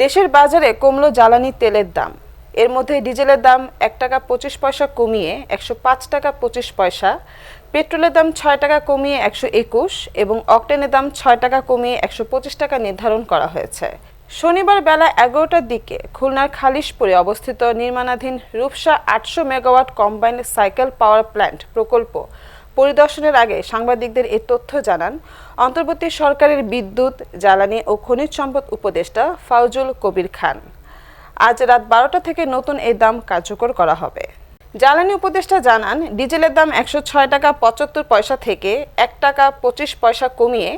দেশের বাজারে কমলো জ্বালানি তেলের দাম। এর মধ্যে ডিজেলের দাম ১ টাকা ২৫ পয়সা কমিয়ে ১০৫ টাকা ২৫ পয়সা, পেট্রোলের দাম ৬ টাকা কমিয়ে ১২১ এবং অকটেনের দাম ৬ টাকা কমিয়ে ১২৫ টাকা নির্ধারণ করা হয়েছে। শনিবার বেলা ১১টার দিকে খুলনার খালিশপুরে অবস্থিত নির্মাণাধীন Rupsa ৮০০ megawatt combined cycle power plant প্রকল্প পরিদর্শনের আগে সাংবাদিকদের এই তথ্য জানান অন্তর্বর্তী সরকারের বিদ্যুৎ, জ্বালানি ও খনিজ সম্পদ উপদেষ্টা ফাউজুল কবির খান। আজ রাত ১২টা থেকে নতুন এই দাম কার্যকর করা হবে। জ্বালানি উপদেষ্টা জানান, ডিজেলের দাম ১০৬ টাকা ৭৫ পয়সা থেকে ১ টাকা ২৫ পয়সা কমিয়ে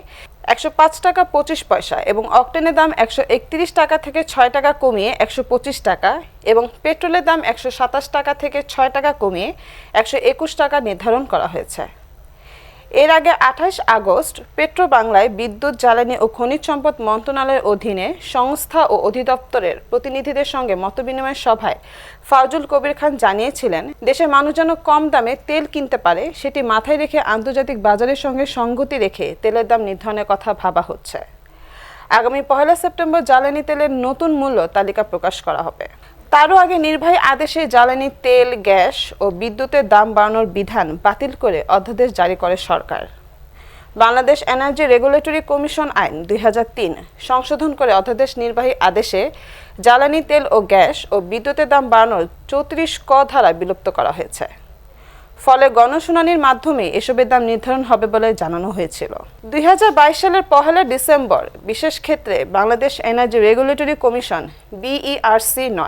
১০৫ টাকা ২৫ পয়সা এবং অকটেনের দাম ১৩১ টাকা থেকে ৬ টাকা কমিয়ে ১২৫ টাকা এবং পেট্রোলের দাম ১২৭ টাকা থেকে ৬ টাকা কমিয়ে ১২১ টাকা নির্ধারণ করা হয়েছে। এর আগে ২৮ আগস্ট পেট্রো বাংলায় বিদ্যুৎ, জ্বালানি ও খনিজ সম্পদ মন্ত্রণালয়ের অধীনে সংস্থা ও অধিদপ্তরের প্রতিনিধিদের সঙ্গে মতবিনিময় সভায় ফাউজুল কবির খান জানিয়েছিলেন, দেশের মানুষ যেন কম দামে তেল কিনতে পারে সেটি মাথায় রেখে আন্তর্জাতিক বাজারের সঙ্গে সঙ্গতি রেখে তেলের দাম নির্ধারণের কথা ভাবা হচ্ছে। আগামী ১ সেপ্টেম্বর জ্বালানি তেলের নতুন মূল্য তালিকা প্রকাশ করা হবে। তারও আগে নির্বাহী আদেশে জ্বালানি তেল, গ্যাস ও বিদ্যুতের দাম বাড়ানোর বিধান বাতিল করে অধ্যাদেশ জারি করে সরকার। বাংলাদেশ এনার্জি রেগুলেটরি কমিশন আইন ২০০৩ সংশোধন করে অধ্যাদেশ নির্বাহী আদেশে জ্বালানি তেল ও গ্যাস ও বিদ্যুতের দাম বাড়ানোর ৩৪ ক ধারা বিলুপ্ত করা হয়েছে। ফলে গণশুনানির মাধ্যমে এসবের দাম নির্ধারণ হবে বলে জানানো হয়েছিল। ২০২২ সালের ১ ডিসেম্বর বিশেষ ক্ষেত্রে Bangladesh energy regulatory commission BERC-9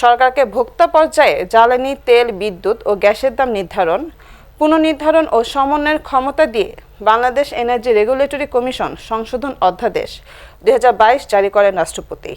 সরকারকে ভোক্তা পর্যায়ে জ্বালানি তেল, বিদ্যুৎ ও গ্যাসের দাম নির্ধারণ, পুনর্নির্ধারণ ও সমন্বয়ের ক্ষমতা দিয়ে বাংলাদেশ এনার্জি রেগুলেটরি কমিশন সংশোধন অধ্যাদেশ ২০২২ জারি করেন রাষ্ট্রপতি।